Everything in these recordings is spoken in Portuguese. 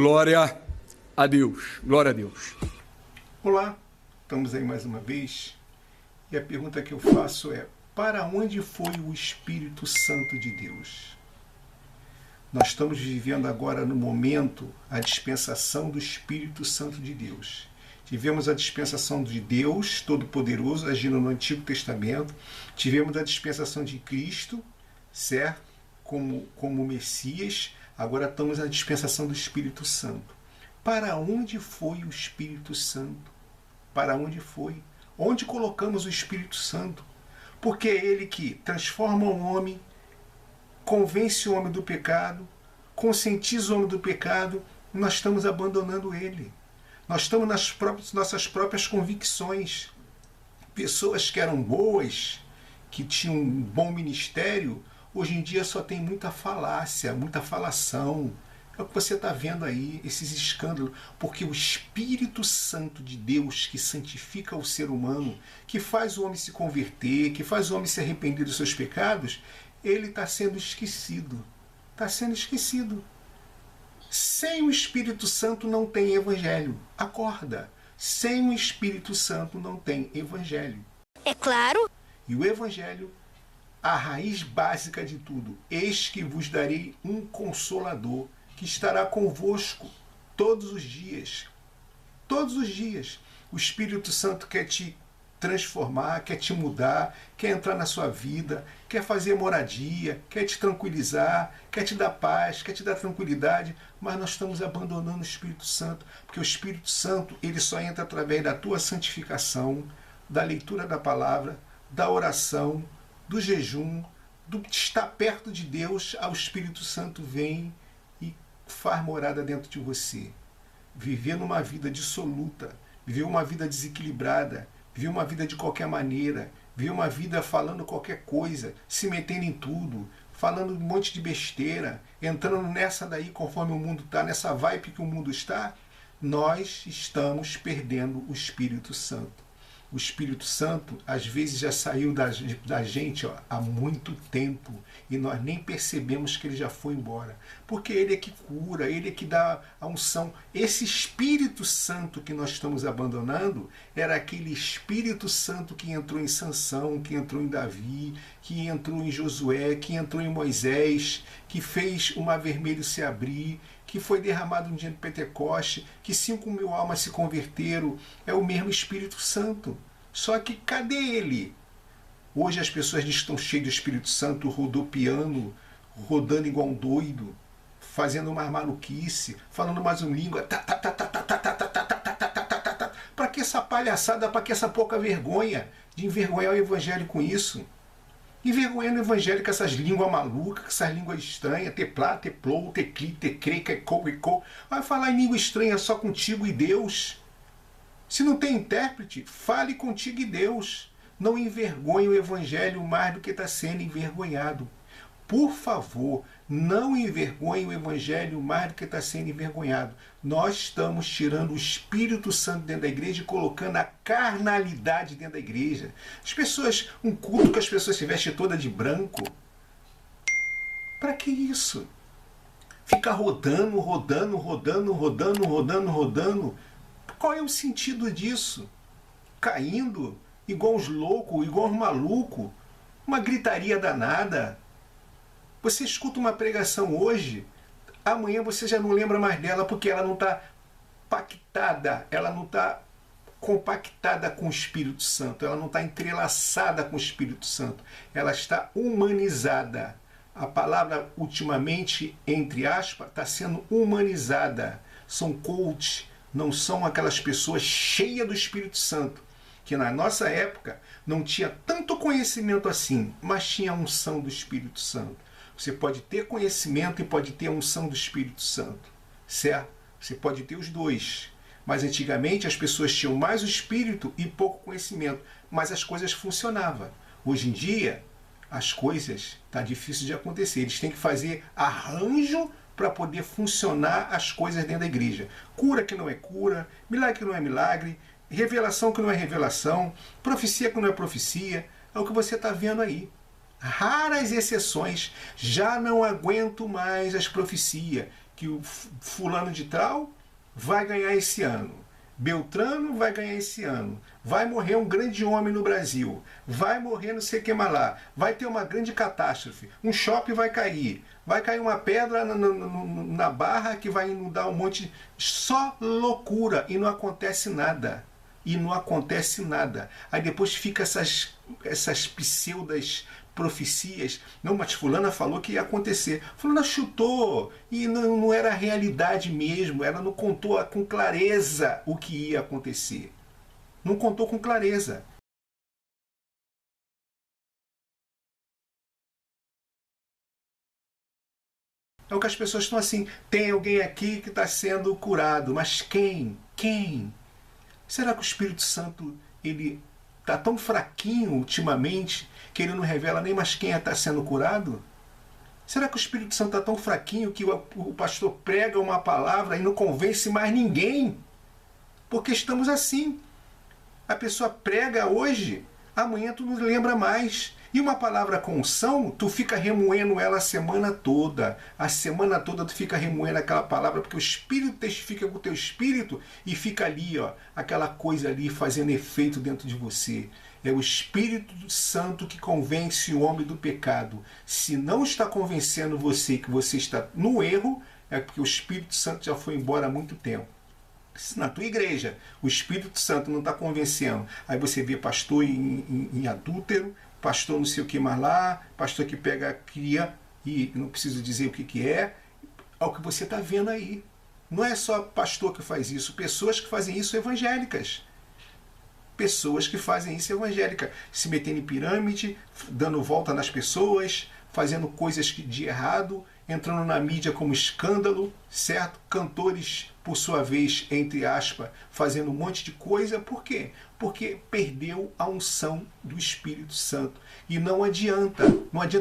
Glória a Deus. Glória a Deus. Olá, estamos aí mais uma vez. E a pergunta que eu faço é: para onde foi o Espírito Santo de Deus? Nós estamos vivendo agora no momento a dispensação do Espírito Santo de Deus. Tivemos a dispensação de Deus Todo-Poderoso agindo no Antigo Testamento. Tivemos a dispensação de Cristo, certo? Como Messias. Agora estamos na dispensação do Espírito Santo. Para onde foi o Espírito Santo? Para onde foi? Onde colocamos o Espírito Santo? Porque é Ele que transforma o homem, convence o homem do pecado, conscientiza o homem do pecado. Nós estamos abandonando Ele. Nós estamos nas nossas próprias convicções. Pessoas que eram boas, que tinham um bom ministério, hoje em dia só tem muita falácia, muita falação. É o que você está vendo aí, esses escândalos. Porque o Espírito Santo de Deus, que santifica o ser humano, que faz o homem se converter, que faz o homem se arrepender dos seus pecados, ele está sendo esquecido. Está sendo esquecido. Sem o Espírito Santo não tem evangelho. Acorda. Sem o Espírito Santo não tem evangelho. É claro. E o evangelho, a raiz básica de tudo: eis que vos darei um consolador, que estará convosco todos os dias. Todos os dias. O Espírito Santo quer te transformar, quer te mudar, quer entrar na sua vida, quer fazer moradia, quer te tranquilizar, quer te dar paz, quer te dar tranquilidade, mas nós estamos abandonando o Espírito Santo, porque o Espírito Santo ele só entra através da tua santificação, da leitura da palavra, da oração, do jejum, do estar perto de Deus. O Espírito Santo vem e faz morada dentro de você. Viver numa vida dissoluta, viver uma vida desequilibrada, viver uma vida de qualquer maneira, viver uma vida falando qualquer coisa, se metendo em tudo, falando um monte de besteira, entrando nessa daí conforme o mundo está, nessa vibe que o mundo está, nós estamos perdendo o Espírito Santo. O Espírito Santo, às vezes, já saiu da gente há muito tempo e nós nem percebemos que ele já foi embora. Porque ele é que cura, ele é que dá a unção. Esse Espírito Santo que nós estamos abandonando era aquele Espírito Santo que entrou em Sansão, que entrou em Davi, que entrou em Josué, que entrou em Moisés, que fez o mar vermelho se abrir, que foi derramado no dia de Pentecoste, que 5.000 almas se converteram. É o mesmo Espírito Santo. Só que cadê ele? Hoje as pessoas estão cheias do Espírito Santo, rodopiando, rodando igual um doido, fazendo uma maluquice, falando mais uma língua. Para que essa palhaçada, para que essa pouca vergonha de envergonhar o Evangelho com isso? Envergonhando o Evangelho com essas línguas malucas, com essas línguas estranhas, teplá, teplou, tecli, tecre, quecou, quecou. Vai falar em língua estranha só contigo e Deus. Se não tem intérprete, fale contigo e Deus. Não envergonhe o Evangelho mais do que está sendo envergonhado. Por favor, não envergonhe o Evangelho mais do que está sendo envergonhado. Nós estamos tirando o Espírito Santo dentro da igreja e colocando a carnalidade dentro da igreja. As pessoas, um culto que as pessoas se vestem toda de branco. Para que isso? Ficar rodando. Qual é o sentido disso? Caindo, igual uns loucos, igual uns malucos. Uma gritaria danada. Você escuta uma pregação hoje, amanhã você já não lembra mais dela porque ela não está pactada, ela não está compactada com o Espírito Santo, ela não está entrelaçada com o Espírito Santo, ela está humanizada. A palavra ultimamente, entre aspas, está sendo humanizada. São coach, não são aquelas pessoas cheias do Espírito Santo, que na nossa época não tinha tanto conhecimento assim, mas tinha a unção do Espírito Santo. Você pode ter conhecimento e pode ter a unção do Espírito Santo, certo? Você pode ter os dois. Mas antigamente as pessoas tinham mais o Espírito e pouco conhecimento, mas as coisas funcionavam. Hoje em dia, as coisas tá difícil de acontecer. Eles têm que fazer arranjo para poder funcionar as coisas dentro da igreja. Cura que não é cura, milagre que não é milagre, revelação que não é revelação, profecia que não é profecia. É o que você está vendo aí. Raras exceções. Já não aguento mais as profecias. que o fulano de tal vai ganhar esse ano. Beltrano vai ganhar esse ano. Vai morrer um grande homem no Brasil. Vai morrer não sei o que mais lá. Vai ter uma grande catástrofe. Um shopping vai cair. Vai cair uma pedra na barra que vai inundar um monte de... Só loucura. E não acontece nada. E não acontece nada. Aí depois fica essas pseudas profecias. Não, mas fulana falou que ia acontecer. Fulana chutou e não era a realidade mesmo. Ela não contou com clareza o que ia acontecer. Não contou com clareza. É o que as pessoas estão assim. Tem alguém aqui que está sendo curado. Mas quem? Quem? Será que o Espírito Santo ele está tão fraquinho ultimamente que ele não revela nem mais quem está sendo curado? Será que o Espírito Santo está tão fraquinho que o pastor prega uma palavra e não convence mais ninguém? Porque estamos assim. A pessoa prega hoje, amanhã tu não lembra mais. E uma palavra com unção, tu fica remoendo ela a semana toda. A semana toda tu fica remoendo aquela palavra, porque o Espírito testifica com o teu Espírito e fica ali, ó, aquela coisa ali fazendo efeito dentro de você. É o Espírito Santo que convence o homem do pecado. Se não está convencendo você que você está no erro, é porque o Espírito Santo já foi embora há muito tempo. Se na tua igreja o Espírito Santo não está convencendo, aí você vê pastor em adúltero, pastor não sei o que mais lá, pastor que pega a cria e não preciso dizer o que é o que você está vendo aí. Não é só pastor que faz isso, pessoas que fazem isso evangélicas. Pessoas que fazem isso evangélicas, se metendo em pirâmide, dando volta nas pessoas, fazendo coisas de errado, entrando na mídia como escândalo, certo? Cantores, por sua vez, entre aspas, fazendo um monte de coisa. Por quê? Porque perdeu a unção do Espírito Santo. E não adianta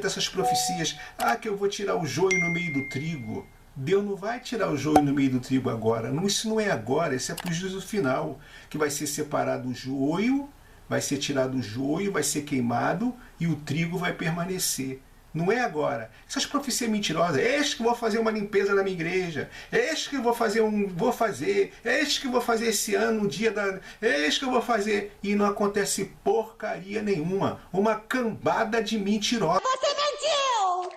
essas profecias. Ah, que eu vou tirar o joio no meio do trigo. Deus não vai tirar o joio no meio do trigo agora. Não, isso não é agora, isso é para o juízo final. Que vai ser separado o joio, vai ser tirado o joio, vai ser queimado e o trigo vai permanecer. Não é agora. Essas profecias mentirosas. Este que vou fazer uma limpeza na minha igreja. Este que vou fazer Este que vou fazer esse ano, no dia da... Este que eu vou fazer. E não acontece porcaria nenhuma. Uma cambada de mentirosos. Você mentiu!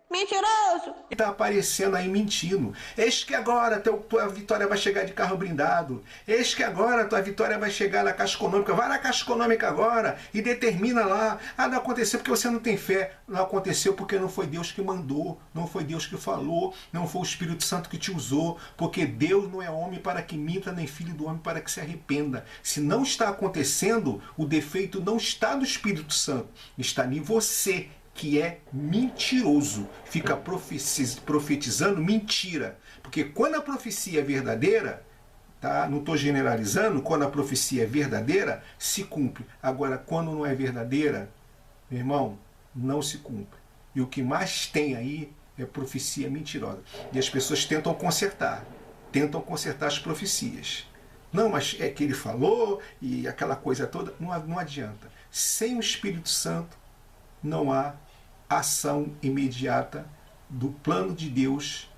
Mentiroso! Está aparecendo aí mentindo. Eis que agora tua vitória vai chegar de carro blindado. Eis que agora tua vitória vai chegar na Caixa Econômica. Vai na Caixa Econômica agora e determina lá. Ah, não aconteceu porque você não tem fé. Não aconteceu porque não foi Deus que mandou. Não foi Deus que falou. Não foi o Espírito Santo que te usou. Porque Deus não é homem para que minta, nem filho do homem para que se arrependa. Se não está acontecendo, o defeito não está do Espírito Santo. Está em você, que é mentiroso, fica profetizando mentira. Porque quando a profecia é verdadeira, tá? Não estou generalizando, quando a profecia é verdadeira, se cumpre. Agora, quando não é verdadeira, meu irmão, não se cumpre. E o que mais tem aí é profecia mentirosa. E as pessoas tentam consertar as profecias. Não, mas é que ele falou e aquela coisa toda, não adianta. Sem o Espírito Santo, não há ação imediata do plano de Deus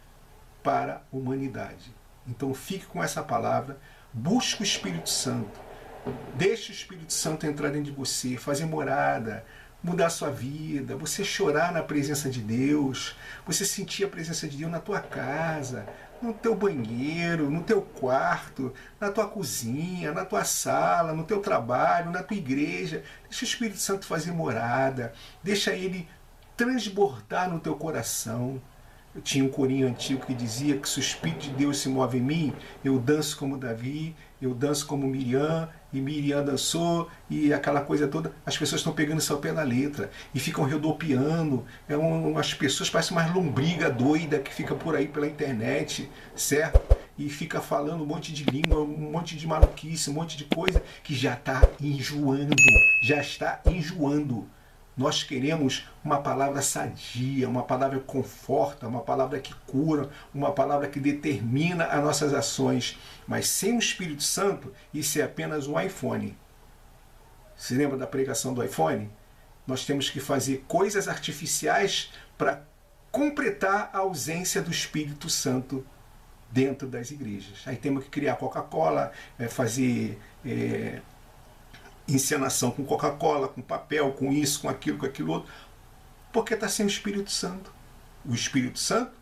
para a humanidade. Então fique com essa palavra, busque o Espírito Santo, deixe o Espírito Santo entrar dentro de você, fazer morada, mudar a sua vida, você chorar na presença de Deus, você sentir a presença de Deus na tua casa, no teu banheiro, no teu quarto, na tua cozinha, na tua sala, no teu trabalho, na tua igreja. Deixa o Espírito Santo fazer morada, deixa ele transbordar no teu coração. Eu tinha um corinho antigo que dizia que se o Espírito de Deus se move em mim, eu danço como Davi, eu danço como Miriam, e Miriam dançou, e aquela coisa toda. As pessoas estão pegando isso ao pé da letra e ficam rodopiando. As pessoas parecem uma lombriga doida que fica por aí pela internet, certo? E fica falando um monte de língua, um monte de maluquice, um monte de coisa que já está enjoando, já está enjoando. Nós queremos uma palavra sadia, uma palavra que conforta, uma palavra que cura, uma palavra que determina as nossas ações. Mas sem o Espírito Santo, isso é apenas um iPhone. Se lembra da pregação do iPhone? Nós temos que fazer coisas artificiais para completar a ausência do Espírito Santo dentro das igrejas. Aí temos que criar Coca-Cola, fazer encenação com Coca-Cola, com papel, com isso, com aquilo outro, porque está sem o Espírito Santo. O Espírito Santo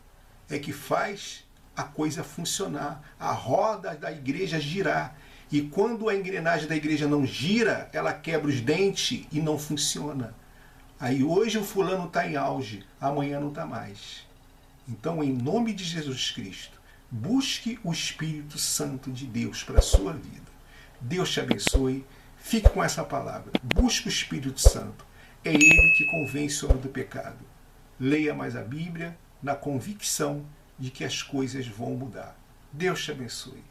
é que faz a coisa funcionar, a roda da igreja girar. E quando a engrenagem da igreja não gira, ela quebra os dentes e não funciona. Aí hoje o fulano está em auge, amanhã não está mais. Então, em nome de Jesus Cristo, busque o Espírito Santo de Deus para a sua vida. Deus te abençoe. Fique com essa palavra. Busque o Espírito Santo. É Ele que convence o homem do pecado. Leia mais a Bíblia na convicção de que as coisas vão mudar. Deus te abençoe.